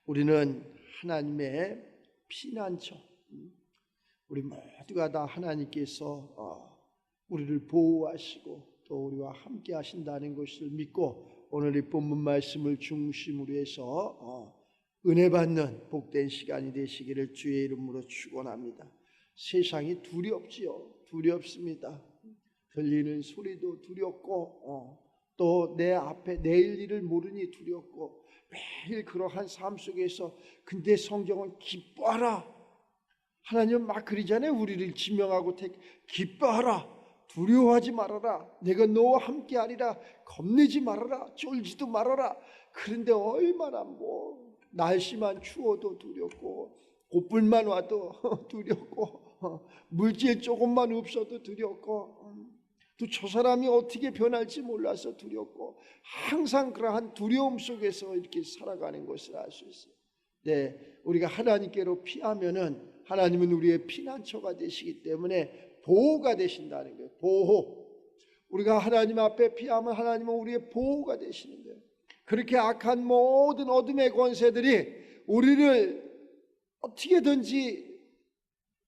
우리는 하나님의 피난처, 우리 모두가 다 하나님께서 우리를 보호하시고 또 우리와 함께 하신다는 것을 믿고 오늘 이 본문 말씀을 중심으로 해서 은혜 받는 복된 시간이 되시기를 주의 이름으로 축원합니다. 세상이 두렵지요. 두렵습니다. 들리는 소리도 두렵고 또 내 앞에 내일 일을 모르니 두렵고 매일 그러한 삶 속에서 근데 성경은 기뻐하라. 하나님은 막 그러잖아요. 우리를 지명하고 기뻐하라. 두려워하지 말아라. 내가 너와 함께하리라. 겁내지 말아라. 쫄지도 말아라. 그런데 얼마나 날씨만 추워도 두렵고 꽃불만 와도 두렵고 물질 조금만 없어도 두렵고 또 저 사람이 어떻게 변할지 몰라서 두렵고 항상 그러한 두려움 속에서 이렇게 살아가는 것을 알 수 있어요. 네, 우리가 하나님께로 피하면은 하나님은 우리의 피난처가 되시기 때문에 보호가 되신다는 거예요. 보호. 우리가 하나님 앞에 피하면 하나님은 우리의 보호가 되시는 거예요. 그렇게 악한 모든 어둠의 권세들이 우리를 어떻게든지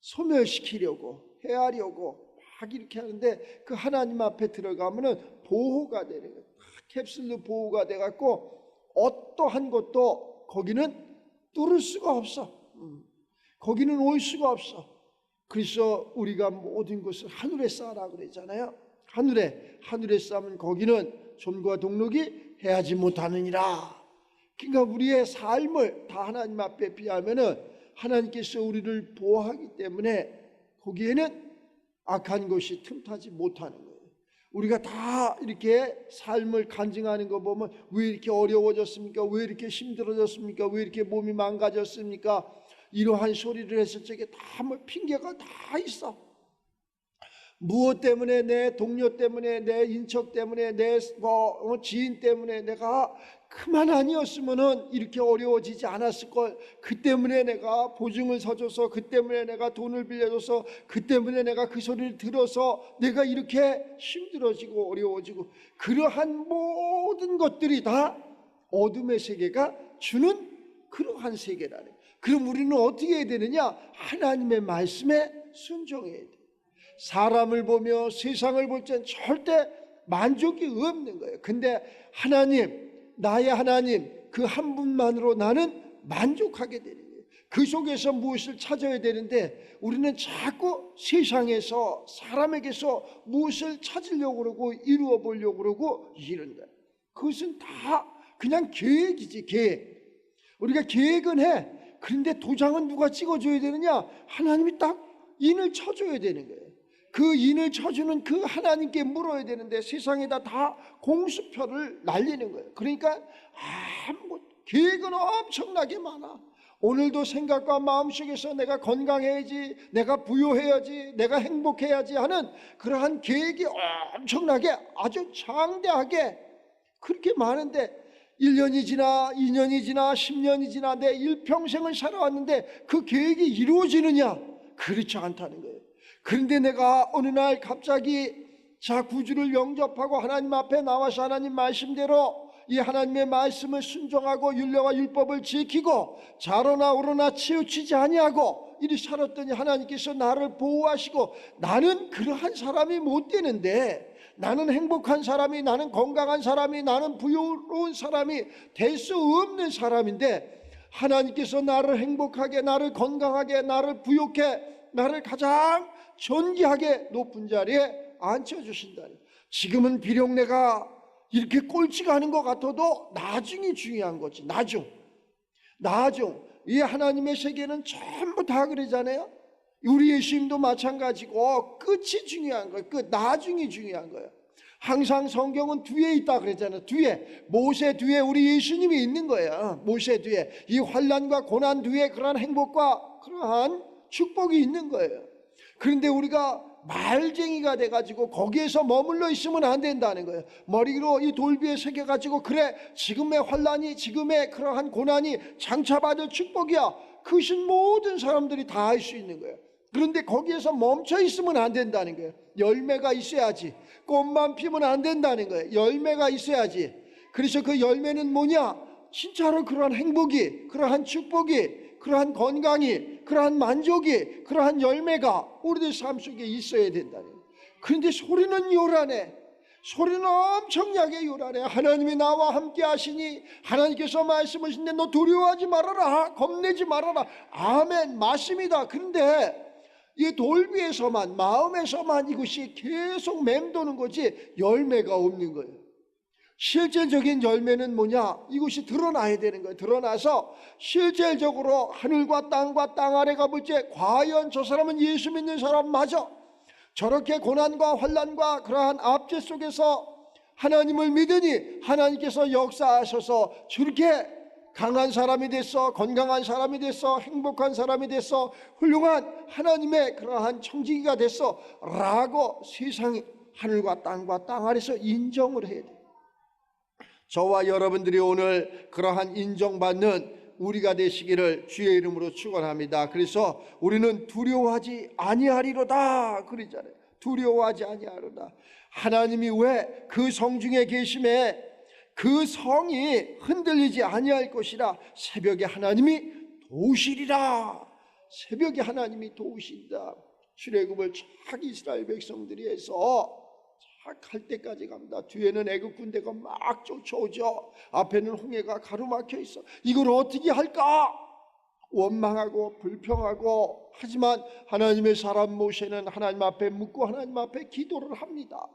소멸시키려고 해하려고 막 이렇게 하는데 그 하나님 앞에 들어가면은 보호가 되는 거예요. 캡슐로 보호가 돼갖고 어떠한 것도 거기는 뚫을 수가 없어. 거기는 올 수가 없어. 그래서 우리가 모든 것을 하늘에 쌓으라 그랬잖아요. 하늘에 쌓으면 거기는 좀과 동록이 해하지 못하느니라. 그러니까 우리의 삶을 다 하나님 앞에 비하면은 하나님께서 우리를 보호하기 때문에 거기에는 악한 것이 틈타지 못하는 거예요. 우리가 다 이렇게 삶을 간증하는 거 보면 왜 이렇게 어려워졌습니까? 왜 이렇게 힘들어졌습니까? 왜 이렇게 몸이 망가졌습니까? 이러한 소리를 했을 적에 다 핑계가 다 있어. 무엇 때문에, 내 동료 때문에, 내 인척 때문에, 내 지인 때문에 내가 그만 아니었으면은 이렇게 어려워지지 않았을 걸. 그 때문에 내가 보증을 서줘서, 그 때문에 내가 돈을 빌려줘서, 그 때문에 내가 그 소리를 들어서 내가 이렇게 힘들어지고 어려워지고, 그러한 모든 것들이 다 어둠의 세계가 주는 그러한 세계라네. 그럼 우리는 어떻게 해야 되느냐? 하나님의 말씀에 순종해야 돼. 사람을 보며 세상을 볼 땐 절대 만족이 없는 거예요. 근데 하나님, 나의 하나님, 그 한 분만으로 나는 만족하게 되는 거예요. 그 속에서 무엇을 찾아야 되는데 우리는 자꾸 세상에서 사람에게서 무엇을 찾으려고 그러고 이루어 보려고 그러고 이런다. 그것은 다 그냥 계획이지, 계획. 우리가 계획은 해. 그런데 도장은 누가 찍어줘야 되느냐? 하나님이 딱 인을 쳐줘야 되는 거예요. 그 인을 쳐주는 그 하나님께 물어야 되는데 세상에다 다 공수표를 날리는 거예요. 그러니까 계획은 엄청나게 많아. 오늘도 생각과 마음속에서 내가 건강해야지, 내가 부유해야지, 내가 행복해야지 하는 그러한 계획이 엄청나게 아주 장대하게 그렇게 많은데 1년이 지나 2년이 지나 10년이 지나 내 일평생을 살아왔는데 그 계획이 이루어지느냐? 그렇지 않다는 거예요. 그런데 내가 어느 날 갑자기 구주를 영접하고 하나님 앞에 나와서 하나님 말씀대로 이 하나님의 말씀을 순종하고 율례와 율법을 지키고 자로나 우로나 치우치지 아니하고 이리 살았더니 하나님께서 나를 보호하시고 나는 그러한 사람이 못 되는데, 나는 행복한 사람이, 나는 건강한 사람이, 나는 부유로운 사람이 될 수 없는 사람인데 하나님께서 나를 행복하게, 나를 건강하게, 나를 부유하게, 나를 가장 존귀하게 높은 자리에 앉혀주신다니. 지금은 비록 내가 이렇게 꼴찌가 하는 것 같아도 나중이 중요한 거지. 나중. 이 하나님의 세계는 전부 다 그러잖아요. 우리 예수님도 마찬가지고 끝이 중요한 거예요. 나중이 중요한 거예요. 항상 성경은 뒤에 있다 그랬잖아요. 뒤에, 모세 뒤에 우리 예수님이 있는 거예요. 모세 뒤에 이 환난과 고난 뒤에 그러한 행복과 그러한 축복이 있는 거예요. 그런데 우리가 말쟁이가 돼가지고 거기에서 머물러 있으면 안 된다는 거예요. 머리로 이 돌비에 새겨가지고 그래 지금의 환난이 지금의 그러한 고난이 장차받을 축복이야, 그것은 모든 사람들이 다 할 수 있는 거예요. 그런데 거기에서 멈춰 있으면 안 된다는 거예요. 열매가 있어야지. 꽃만 피면 안 된다는 거예요. 열매가 있어야지. 그래서 그 열매는 뭐냐? 진짜로 그러한 행복이, 그러한 축복이, 그러한 건강이, 그러한 만족이, 그러한 열매가 우리들 삶 속에 있어야 된다는 거예요. 그런데 소리는 요란해. 소리는 엄청나게 요란해. 하나님이 나와 함께 하시니, 하나님께서 말씀하신데 너 두려워하지 말아라, 겁내지 말아라. 아멘, 맞습니다. 그런데 이 돌비에서만, 마음에서만 이것이 계속 맴도는 거지 열매가 없는 거예요. 실질적인 열매는 뭐냐? 이것이 드러나야 되는 거예요. 드러나서 실질적으로 하늘과 땅 아래가 볼지 과연 저 사람은 예수 믿는 사람 맞아? 저렇게 고난과 환난과 그러한 압제 속에서 하나님을 믿으니 하나님께서 역사하셔서 저렇게 강한 사람이 됐어, 건강한 사람이 됐어, 행복한 사람이 됐어, 훌륭한 하나님의 그러한 청지기가 됐어 라고 세상이 하늘과 땅 아래서 인정을 해야 돼. 저와 여러분들이 오늘 그러한 인정받는 우리가 되시기를 주의 이름으로 축원합니다. 그래서 우리는 두려워하지 아니하리로다 그러잖아요. 두려워하지 아니하리로다. 하나님이 왜 그 성중에 계심에 그 성이 흔들리지 아니할 것이라 새벽에 하나님이 도우시리라. 새벽에 하나님이 도우신다. 출애굽을 쫙 이스라엘 백성들이 해서 갈 때까지 갑니다. 뒤에는 애굽 군대가 막 쫓아오죠. 앞에는 홍해가 가로막혀 있어. 이걸 어떻게 할까? 원망하고 불평하고, 하지만 하나님의 사람 모세는 하나님 앞에 묻고 하나님 앞에 기도를 합니다.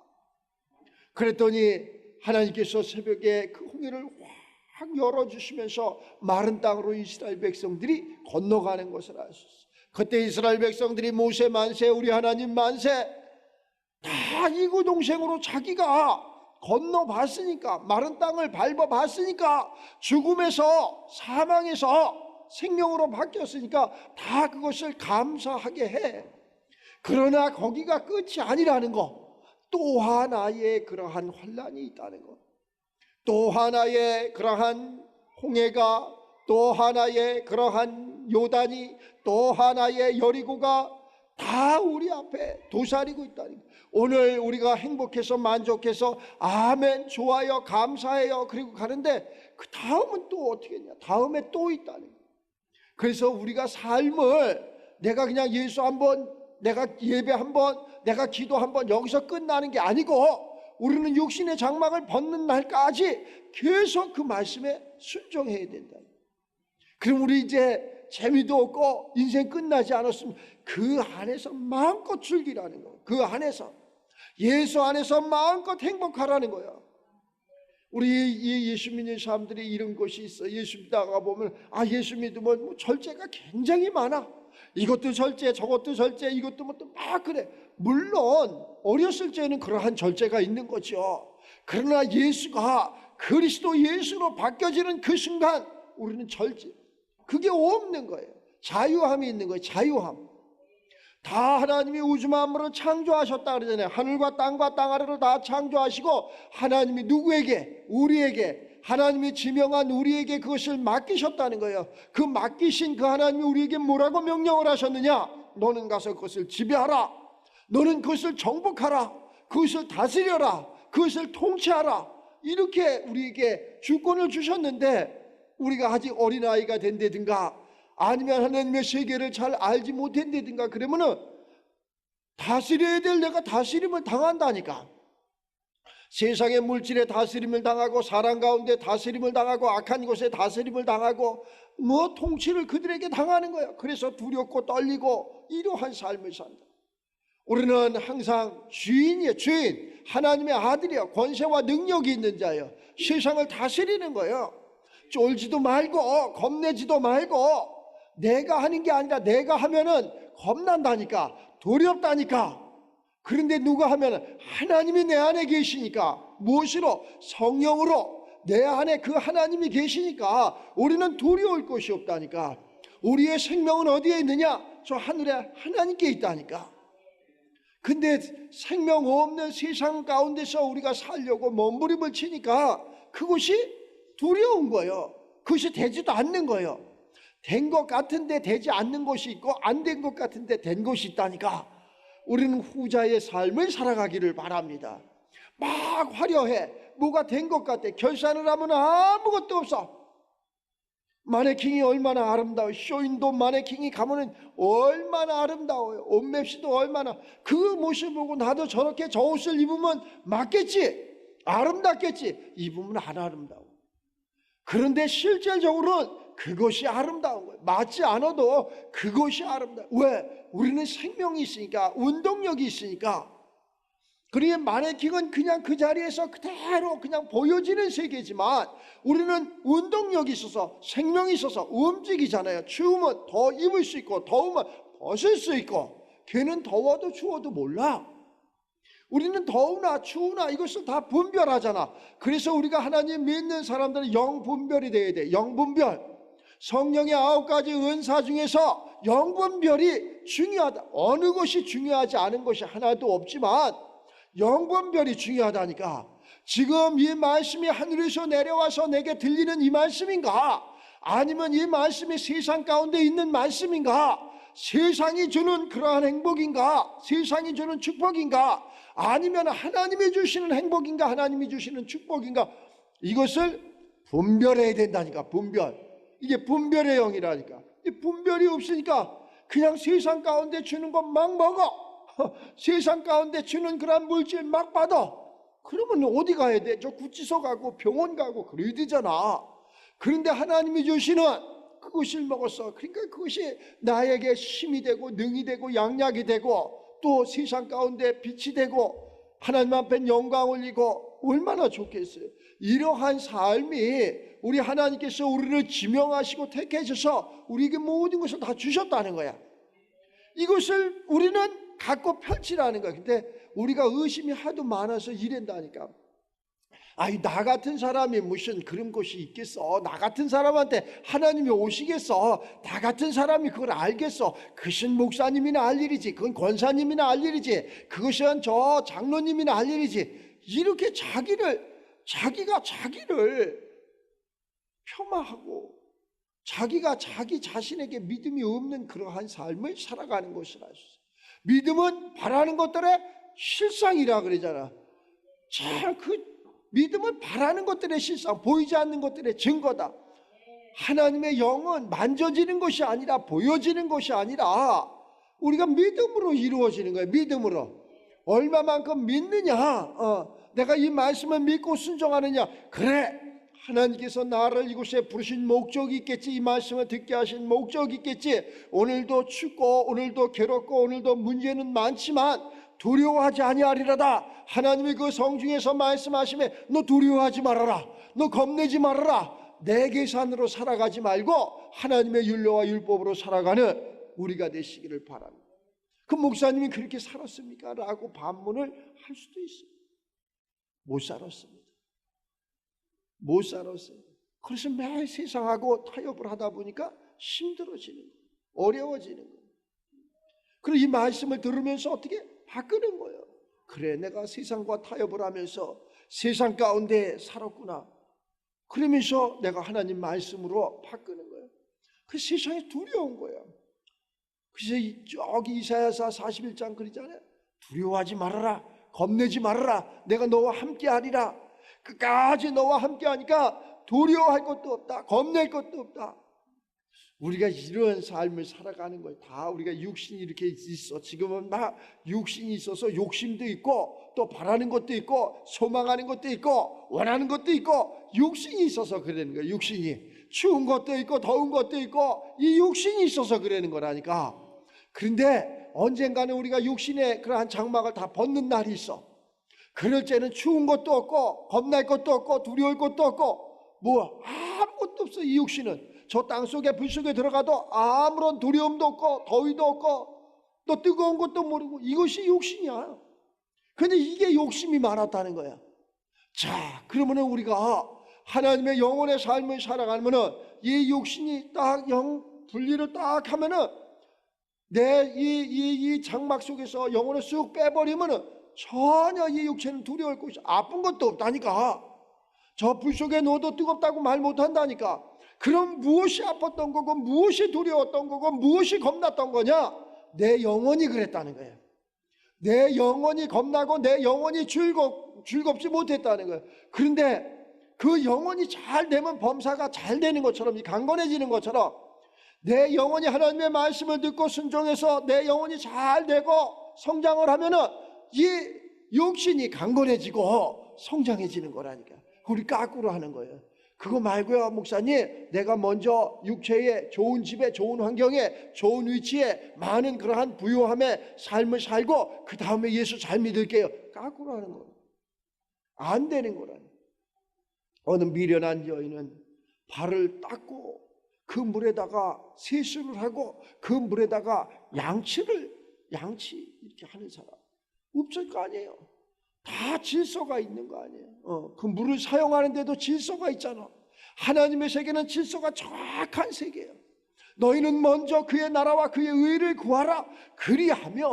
그랬더니 하나님께서 새벽에 그 홍해를 확 열어주시면서 마른 땅으로 이스라엘 백성들이 건너가는 것을 알 수 있어요. 그때 이스라엘 백성들이 모세 만세, 우리 하나님 만세, 다 이구동성으로 자기가 건너봤으니까, 마른 땅을 밟아봤으니까, 죽음에서 사망에서 생명으로 바뀌었으니까 다 그것을 감사하게 해. 그러나 거기가 끝이 아니라는 거, 또 하나의 그러한 환난이 있다는 것, 또 하나의 그러한 홍해가, 또 하나의 그러한 요단이, 또 하나의 여리고가 다 우리 앞에 도사리고 있다는 것. 오늘 우리가 행복해서 만족해서 아멘 좋아요 감사해요 그리고 가는데 그 다음은 또 어떻게 했냐? 다음에 또 있다는 거예요. 그래서 우리가 삶을 내가 그냥 예수 한번, 내가 예배 한번, 내가 기도 한번 여기서 끝나는 게 아니고 우리는 육신의 장막을 벗는 날까지 계속 그 말씀에 순종해야 된다. 그럼 우리 이제 재미도 없고 인생 끝나지 않았으면 그 안에서 마음껏 즐기라는 거예요. 그 안에서 예수 안에서 마음껏 행복하라는 거예요. 우리 이 예수 믿는 사람들이 이런 것이 있어. 예수 믿다가 보면 예수 믿으면 뭐 절제가 굉장히 많아. 이것도 절제, 저것도 절제, 이것도 뭐 또 막 그래. 물론 어렸을 때는 그러한 절제가 있는 거죠. 그러나 예수가 그리스도 예수로 바뀌어지는 그 순간 우리는 절제, 그게 없는 거예요. 자유함이 있는 거예요. 자유함. 다 하나님이 우주 만물을 창조하셨다 그러잖아요. 하늘과 땅 아래를 다 창조하시고 하나님이 누구에게? 우리에게, 하나님이 지명한 우리에게 그것을 맡기셨다는 거예요. 그 맡기신 그 하나님이 우리에게 뭐라고 명령을 하셨느냐? 너는 가서 그것을 지배하라. 너는 그것을 정복하라. 그것을 다스려라. 그것을 통치하라. 이렇게 우리에게 주권을 주셨는데 우리가 아직 어린아이가 된다든가 아니면 하나님의 세계를 잘 알지 못한다든가 그러면은 다스려야 될 내가 다스림을 당한다니까. 세상의 물질에 다스림을 당하고 사람 가운데 다스림을 당하고 악한 곳에 다스림을 당하고 뭐 통치를 그들에게 당하는 거야. 그래서 두렵고 떨리고 이러한 삶을 산다. 우리는 항상 주인이에요. 주인, 하나님의 아들이에요. 권세와 능력이 있는 자예요. 세상을 다스리는 거예요. 쫄지도 말고 겁내지도 말고 내가 하는 게 아니라 내가 하면은 겁난다니까, 두렵다니까. 그런데 누가 하면은 하나님이 내 안에 계시니까, 무엇으로? 성령으로 내 안에 그 하나님이 계시니까 우리는 두려울 것이 없다니까. 우리의 생명은 어디에 있느냐? 저 하늘에 하나님께 있다니까. 근데 생명 없는 세상 가운데서 우리가 살려고 몸부림을 치니까 그것이 두려운 거예요. 그것이 되지도 않는 거예요. 된 것 같은데 되지 않는 것이 있고 안 된 것 같은데 된 것이 있다니까 우리는 후자의 삶을 살아가기를 바랍니다. 막 화려해. 뭐가 된 것 같아. 결산을 하면 아무것도 없어. 마네킹이 얼마나 아름다워. 쇼윈도 마네킹이 가면은 얼마나 아름다워요. 옷맵시도 얼마나. 그 모습 보고 나도 저렇게 저 옷을 입으면 맞겠지, 아름답겠지. 입으면 안 아름다워. 그런데 실질적으로는 그것이 아름다운 거예요. 맞지 않아도 그것이 아름다워. 왜? 우리는 생명이 있으니까, 운동력이 있으니까. 그러니 마네킹은 그냥 그 자리에서 그대로 그냥 보여지는 세계지만 우리는 운동력이 있어서, 생명이 있어서 움직이잖아요. 추우면 더 입을 수 있고 더우면 벗을 수 있고. 걔는 더워도 추워도 몰라. 우리는 더우나 추우나 이것을 다 분별하잖아. 그래서 우리가 하나님 믿는 사람들은 영분별이 돼야 돼. 영분별. 성령의 9가지 은사 중에서 영분별이 중요하다. 어느 것이 중요하지 않은 것이 하나도 없지만 영분별이 중요하다니까. 지금 이 말씀이 하늘에서 내려와서 내게 들리는 이 말씀인가? 아니면 이 말씀이 세상 가운데 있는 말씀인가? 세상이 주는 그러한 행복인가? 세상이 주는 축복인가? 아니면 하나님이 주시는 행복인가? 하나님이 주시는 축복인가? 이것을 분별해야 된다니까. 분별. 이게 분별의 영이라니까. 이 분별이 없으니까 그냥 세상 가운데 주는 것 막 먹어. 세상 가운데 주는 그런 물질 막 받아. 그러면 어디 가야 돼? 저 구치소 가고 병원 가고 그래야 되잖아. 그런데 하나님이 주시는 그것을 먹었어. 그러니까 그것이 나에게 힘이 되고 능이 되고 양약이 되고 또 세상 가운데 빛이 되고 하나님 앞에 영광 올리고 얼마나 좋겠어요. 이러한 삶이 우리 하나님께서 우리를 지명하시고 택해주셔서 우리에게 모든 것을 다 주셨다는 거야. 이것을 우리는 갖고 펼치라는 거야. 근데 우리가 의심이 하도 많아서 이런다니까. 아이, 나 같은 사람이 무슨 그런 것이 있겠어? 나 같은 사람한테 하나님이 오시겠어? 나 같은 사람이 그걸 알겠어? 그것은 목사님이나 알 일이지. 그건 권사님이나 알 일이지. 그것은 저 장로님이나 알 일이지. 이렇게 자기가 자기를 폄하하고 자기가 자기 자신에게 믿음이 없는 그러한 삶을 살아가는 것을 알 수 있어요. 믿음은 바라는 것들의 실상이라 그러잖아. 참, 그 믿음은 바라는 것들의 실상, 보이지 않는 것들의 증거다. 하나님의 영은 만져지는 것이 아니라 보여지는 것이 아니라 우리가 믿음으로 이루어지는 거예요. 믿음으로. 얼마만큼 믿느냐. 내가 이 말씀을 믿고 순종하느냐. 그래, 하나님께서 나를 이곳에 부르신 목적이 있겠지. 이 말씀을 듣게 하신 목적이 있겠지. 오늘도 춥고 오늘도 괴롭고 오늘도 문제는 많지만 두려워하지 아니하리라다. 하나님이 그 성중에서 말씀하시면 너 두려워하지 말아라. 너 겁내지 말아라. 내 계산으로 살아가지 말고 하나님의 율례와 율법으로 살아가는 우리가 되시기를 바랍니다. 그 목사님이 그렇게 살았습니까? 라고 반문을 할 수도 있어요. 못 살았습니다. 못 살았어요. 그래서 매일 세상하고 타협을 하다 보니까 힘들어지는 거예요. 어려워지는 거예요. 그리고 이 말씀을 들으면서 어떻게 바꾸는 거예요. 그래, 내가 세상과 타협을 하면서 세상 가운데 살았구나. 그러면서 내가 하나님 말씀으로 바꾸는 거예요. 그 세상이 두려운 거예요. 그래서 저기 이사야서 41장 그러잖아요. 두려워하지 말아라. 겁내지 말아라. 내가 너와 함께 하리라. 끝까지 너와 함께 하니까 두려워할 것도 없다. 겁낼 것도 없다. 우리가 이런 삶을 살아가는 거예요. 다 우리가 육신이 이렇게 있어. 지금은 막 육신이 있어서 욕심도 있고 또 바라는 것도 있고 소망하는 것도 있고 원하는 것도 있고 육신이 있어서 그러는 거예요. 육신이. 추운 것도 있고 더운 것도 있고 이 육신이 있어서 그러는 거라니까. 그런데 언젠가는 우리가 육신의 그러한 장막을 다 벗는 날이 있어. 그럴 때는 추운 것도 없고 겁날 것도 없고 두려울 것도 없고 뭐 아무것도 없어. 이 육신은 저 땅속에 불 속에 들어가도 아무런 두려움도 없고 더위도 없고 또 뜨거운 것도 모르고 이것이 욕심이야. 근데 이게 욕심이 많았다는 거야. 자, 그러면은 우리가 하나님의 영혼의 삶을 살아가면은 이 욕심이 딱 분리를 딱 하면은 내 이 장막 속에서 영혼을 쑥 빼버리면은 전혀 이 육체는 두려울 것이 아픈 것도 없다니까. 저 불 속에 넣어도 뜨겁다고 말 못한다니까. 그럼 무엇이 아팠던 거고 무엇이 두려웠던 거고 무엇이 겁났던 거냐? 내 영혼이 그랬다는 거예요. 내 영혼이 겁나고 내 영혼이 즐겁지 못했다는 거예요. 그런데 그 영혼이 잘 되면 범사가 잘 되는 것처럼, 강건해지는 것처럼 내 영혼이 하나님의 말씀을 듣고 순종해서 내 영혼이 잘 되고 성장을 하면은 이 육신이 강건해지고 성장해지는 거라니까. 우리 까꾸로 하는 거예요. 그거 말고요, 목사님, 내가 먼저 육체에 좋은 집에 좋은 환경에 좋은 위치에 많은 그러한 부유함의 삶을 살고 그 다음에 예수 잘 믿을게요. 까꾸로 하는 거예요. 안 되는 거라니까. 어느 미련한 여인은 발을 닦고 그 물에다가 세수를 하고 그 물에다가 양치 이렇게 하는 사람 없을 거 아니에요. 다 질서가 있는 거 아니에요. 그 물을 사용하는데도 질서가 있잖아. 하나님의 세계는 질서가 정확한 세계예요. 너희는 먼저 그의 나라와 그의 의를 구하라. 그리하면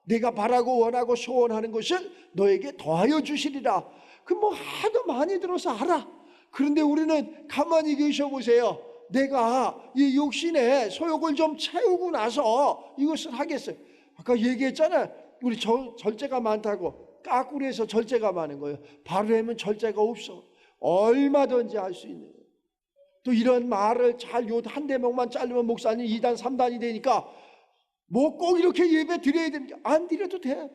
내가 바라고 원하고 소원하는 것을 너에게 더하여 주시리라. 그 뭐 하도 많이 들어서 알아. 그런데 우리는 가만히 계셔보세요. 내가 이 육신의 소욕을 좀 채우고 나서 이것을 하겠어요. 아까 얘기했잖아요. 우리 절제가 많다고. 까꾸리에서 절제가 많은 거예요. 바로에는 절제가 없어. 얼마든지 할 수 있는 거예요. 또 이런 말을 잘 요 한 대목만 자르면 목사님 2단 3단이 되니까 뭐 꼭 이렇게 예배 드려야 됩니까? 안 드려도 돼.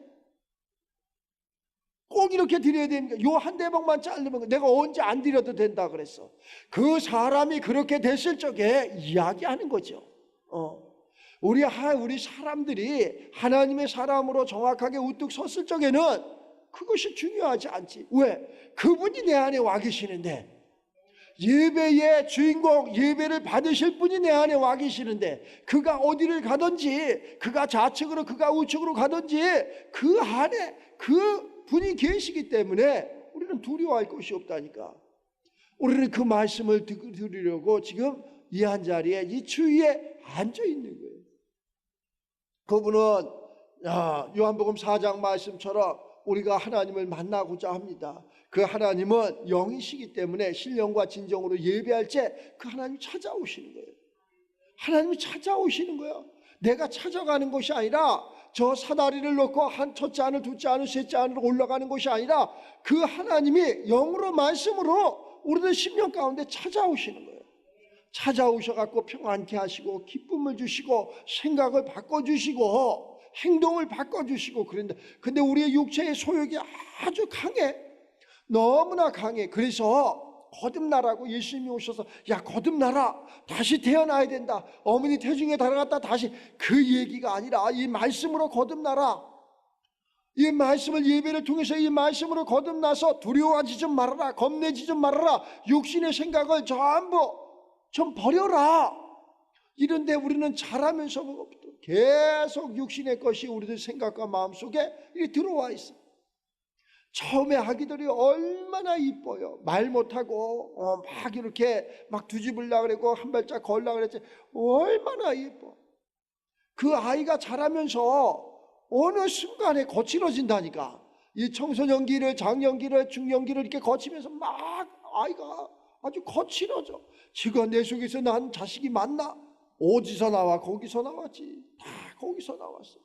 꼭 이렇게 드려야 됩니까? 요 한 대목만 자르면 내가 언제 안 드려도 된다 그랬어. 그 사람이 그렇게 됐을 적에 이야기하는 거죠. 우리 사람들이 하나님의 사람으로 정확하게 우뚝 섰을 적에는 그것이 중요하지 않지. 왜? 그분이 내 안에 와 계시는데, 예배의 주인공, 예배를 받으실 분이 내 안에 와 계시는데, 그가 어디를 가든지, 그가 좌측으로 그가 우측으로 가든지 그 안에 그 분이 계시기 때문에 우리는 두려워할 것이 없다니까. 우리는 그 말씀을 들으려고 지금 이 한 자리에 이 주위에 앉아 있는 거예요. 그분은 요한복음 4장 말씀처럼 우리가 하나님을 만나고자 합니다. 그 하나님은 영이시기 때문에 신령과 진정으로 예배할 때 그 하나님이 찾아오시는 거예요. 하나님이 찾아오시는 거예요. 내가 찾아가는 것이 아니라 저 사다리를 놓고 한 첫째 안을 둘째 안을 셋째 안으로 올라가는 것이 아니라 그 하나님이 영으로 말씀으로 우리들 심령 가운데 찾아오시는 거예요. 찾아오셔갖고 평안케 하시고 기쁨을 주시고 생각을 바꿔주시고 행동을 바꿔주시고 근데 우리의 육체의 소욕이 아주 강해. 너무나 강해. 그래서 거듭나라고 예수님이 오셔서 야 거듭나라. 다시 태어나야 된다. 어머니 태중에 달아갔다 다시 그 얘기가 아니라 이 말씀으로 거듭나라. 이 말씀을 예배를 통해서 이 말씀으로 거듭나서 두려워하지 좀 말아라. 겁내지 좀 말아라. 육신의 생각을 전부 좀 버려라. 이런데 우리는 자라면서 계속 육신의 것이 우리들 생각과 마음속에 들어와 있어. 처음에 아기들이 얼마나 이뻐요. 말 못하고 막 이렇게 막 뒤집으려고 그러고 한 발짝 걸으려고 그랬지. 얼마나 이뻐. 그 아이가 자라면서 어느 순간에 거칠어진다니까. 이 청소년기를 장년기를 중년기를 이렇게 거치면서 막 아이가 아주 거칠어져. 지금 내 속에서 난 자식이 맞나? 어디서 나와? 거기서 나왔지. 다 거기서 나왔어.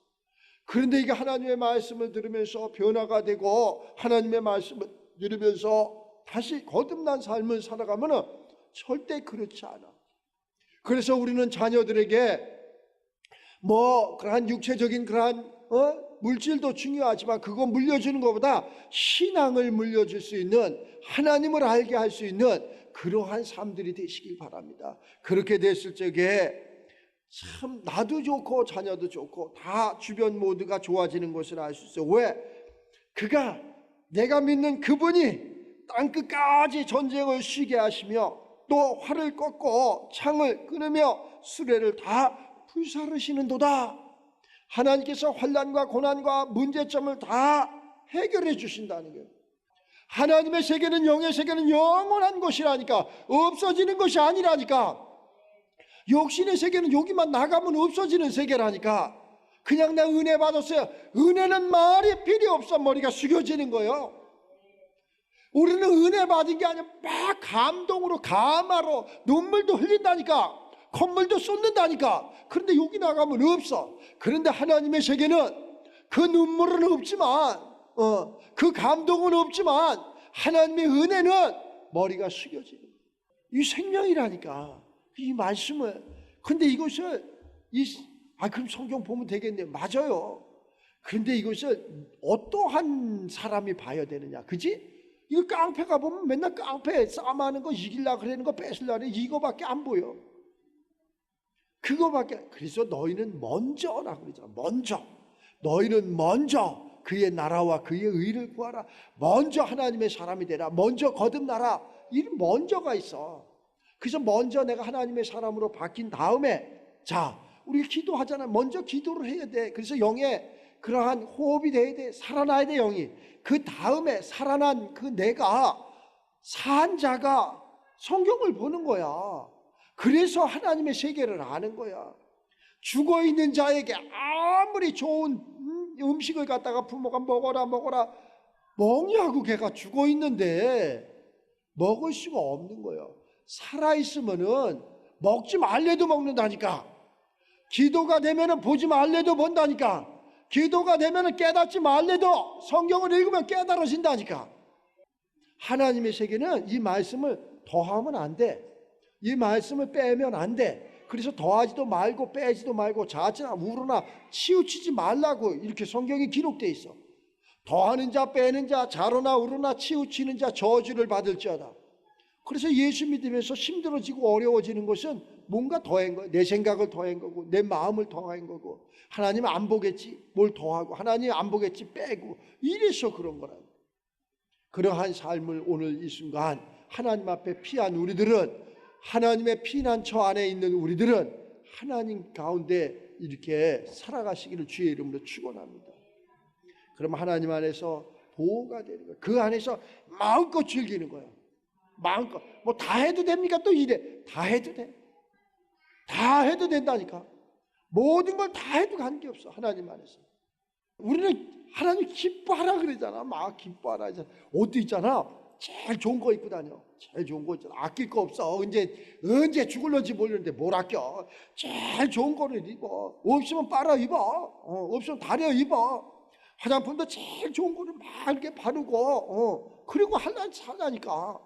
그런데 이게 하나님의 말씀을 들으면서 변화가 되고 하나님의 말씀을 들으면서 다시 거듭난 삶을 살아가면은 절대 그렇지 않아. 그래서 우리는 자녀들에게 뭐 그러한 육체적인 그러한 물질도 중요하지만 그거 물려주는 것보다 신앙을 물려줄 수 있는 하나님을 알게 할 수 있는 그러한 삶들이 되시길 바랍니다. 그렇게 됐을 적에 참 나도 좋고 자녀도 좋고 다 주변 모두가 좋아지는 것을 알 수 있어요. 왜? 그가 내가 믿는 그분이 땅끝까지 전쟁을 쉬게 하시며 또 활을 꺾고 창을 끊으며 수레를 다 불사르시는도다. 하나님께서 환난과 고난과 문제점을 다 해결해 주신다는 거예요. 하나님의 세계는 영의 세계는 영원한 것이라니까. 없어지는 것이 아니라니까. 육신의 세계는 여기만 나가면 없어지는 세계라니까. 그냥 내가 은혜 받았어요. 은혜는 말이 필요 없어. 머리가 숙여지는 거예요. 우리는 은혜 받은 게 아니라 막 감동으로 감화로 눈물도 흘린다니까. 콧물도 쏟는다니까. 그런데 여기 나가면 없어. 그런데 하나님의 세계는 그 눈물은 없지만 그 감동은 없지만 하나님의 은혜는 머리가 숙여지는 거예요. 이 생명이라니까. 이 말씀을. 근데 이것을 그럼 성경 보면 되겠네요. 맞아요. 그런데 이것을 어떠한 사람이 봐야 되느냐, 그지? 이거 깡패 가보면 맨날 깡패 싸움하는 거, 이기려고 그러는 거, 뺏으려고 그러는 이거밖에 안 보여. 그거밖에. 그래서 너희는 먼저라고 그러잖아. 먼저. 너희는 먼저 그의 나라와 그의 의를 구하라. 먼저 하나님의 사람이 되라. 먼저 거듭나라. 이 먼저가 있어. 그래서 먼저 내가 하나님의 사람으로 바뀐 다음에, 자, 우리 기도하잖아. 먼저 기도를 해야 돼. 그래서 영에 그러한 호흡이 돼야 돼. 살아나야 돼, 영이. 그 다음에 살아난 그 내가, 산 자가 성경을 보는 거야. 그래서 하나님의 세계를 아는 거야. 죽어있는 자에게 아무리 좋은 음식을 갖다가 부모가 먹어라 먹냐고. 걔가 죽어있는데 먹을 수가 없는 거예요. 살아있으면은 먹지 말래도 먹는다니까. 기도가 되면은 보지 말래도 본다니까. 기도가 되면은 깨닫지 말래도 성경을 읽으면 깨달아진다니까. 하나님의 세계는 이 말씀을 더하면 안 돼. 이 말씀을 빼면 안 돼. 그래서 더하지도 말고 빼지도 말고 자지나 우르나 치우치지 말라고 이렇게 성경에 기록되어 있어. 더하는 자 빼는 자 자로나 우르나 치우치는 자 저주를 받을지어다. 그래서 예수 믿으면서 힘들어지고 어려워지는 것은 뭔가 더한 거예요. 내 생각을 더한 거고 내 마음을 더한 거고, 하나님 안 보겠지 뭘 더하고, 하나님 안 보겠지 빼고, 이래서 그런 거라고. 그러한 삶을 오늘 이 순간 하나님 앞에 피한 우리들은, 하나님의 피난처 안에 있는 우리들은 하나님 가운데 이렇게 살아가시기를 주의 이름으로 축원합니다. 그럼 하나님 안에서 보호가 되는 거예요. 그 안에서 마음껏 즐기는 거예요. 마음껏. 뭐 다 해도 됩니까? 또 이래. 다 해도 돼. 다 해도 된다니까. 모든 걸 다 해도 관계없어. 하나님 안에서. 우리는 하나님 기뻐하라 그러잖아. 막 기뻐하라 하잖아. 옷도 있잖아. 제일 좋은 거 입고 다녀. 제일 좋은 거 있잖아. 아낄 거 없어. 언제 죽을런지 모르는데 뭘 아껴. 제일 좋은 거를 입어. 없으면 빨아 입어. 없으면 다려 입어. 화장품도 제일 좋은 거를 막 이렇게 바르고, 그리고 하려니까.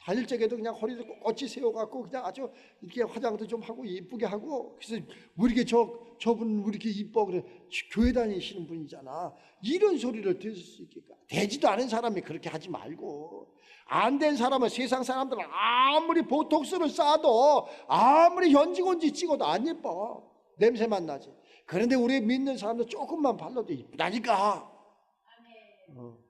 다닐 적에도 그냥 허리도 꼿꼿이 세워갖고 그냥 아주 이렇게 화장도 좀 하고 이쁘게 하고, 그래서 왜 이렇게 저분 왜 이렇게 이뻐 그래. 교회 다니시는 분이잖아. 이런 소리를 들을 수 있겠까. 되지도 않은 사람이 그렇게 하지 말고, 안 된 사람은, 세상 사람들은 아무리 보톡스를 싸도 아무리 연지곤지 찍어도 안 예뻐. 냄새만 나지. 그런데 우리 믿는 사람들 조금만 발라도 이쁘다니까.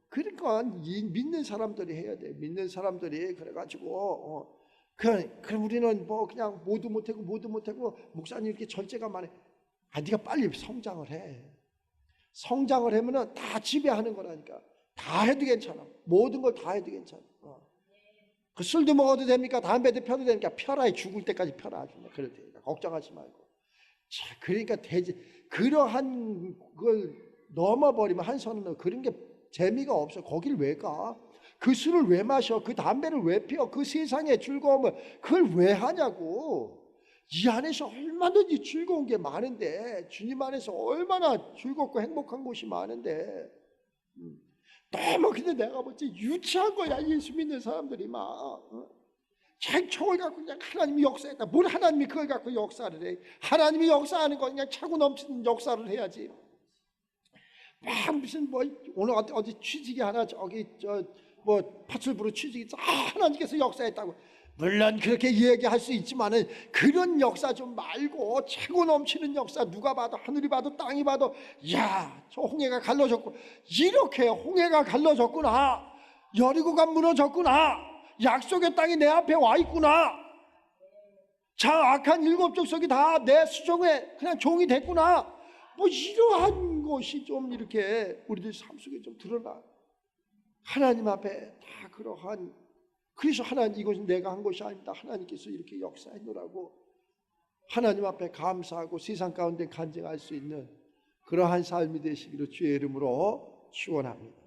그러니까 믿는 사람들이 해야 돼. 믿는 사람들이 그래가지고 그럼 우리는 뭐 그냥 모두 못하고 목사님 이렇게 절제가 많아. 네가 빨리 성장을 해. 성장을 하면은 다 지배하는 거라니까. 다 해도 괜찮아. 모든 걸 다 해도 괜찮아. 그 술도 먹어도 됩니까? 담배도 펴도 됩니까? 펴라. 죽을 때까지 펴라. 그럴 테니까 걱정하지 말고. 자, 그러니까 그러한 걸 넘어버리면 한 선은 그런 게 재미가 없어. 거길 왜 가? 그 술을 왜 마셔? 그 담배를 왜 피워? 그 세상의 즐거움을 그걸 왜 하냐고. 이 안에서 얼마든지 즐거운 게 많은데, 주님 안에서 얼마나 즐겁고 행복한 곳이 많은데, 너무 근데 내가 볼때 유치한 거야. 예수 믿는 사람들이 막 책총을 갖고 그냥 하나님이 역사했다. 뭘 하나님이 그걸 갖고 역사를 해? 하나님이 역사하는 건 그냥 차고 넘치는 역사를 해야지. 막 무슨 뭐 오늘 어디 취직이 하나 저기 뭐 파출부로 취직이 하나님께서 역사했다고. 물론 그렇게 얘기할 수 있지만은 그런 역사 좀 말고 차고 넘치는 역사, 누가 봐도 하늘이 봐도 땅이 봐도 야, 저 홍해가 갈라졌고, 이렇게 홍해가 갈라졌구나, 여리고가 무너졌구나, 약속의 땅이 내 앞에 와 있구나, 자 악한 일곱 족속이 다 내 수종에 그냥 종이 됐구나, 뭐 이러한 것이 좀 이렇게 우리들 삶 속에 좀 드러나. 하나님 앞에 다 그러한, 그래서 하나님 이것은 내가 한 것이 아닙니다. 하나님께서 이렇게 역사했노라고. 하나님 앞에 감사하고 세상 가운데 간증할 수 있는 그러한 삶이 되시기를 주의 이름으로 축원합니다.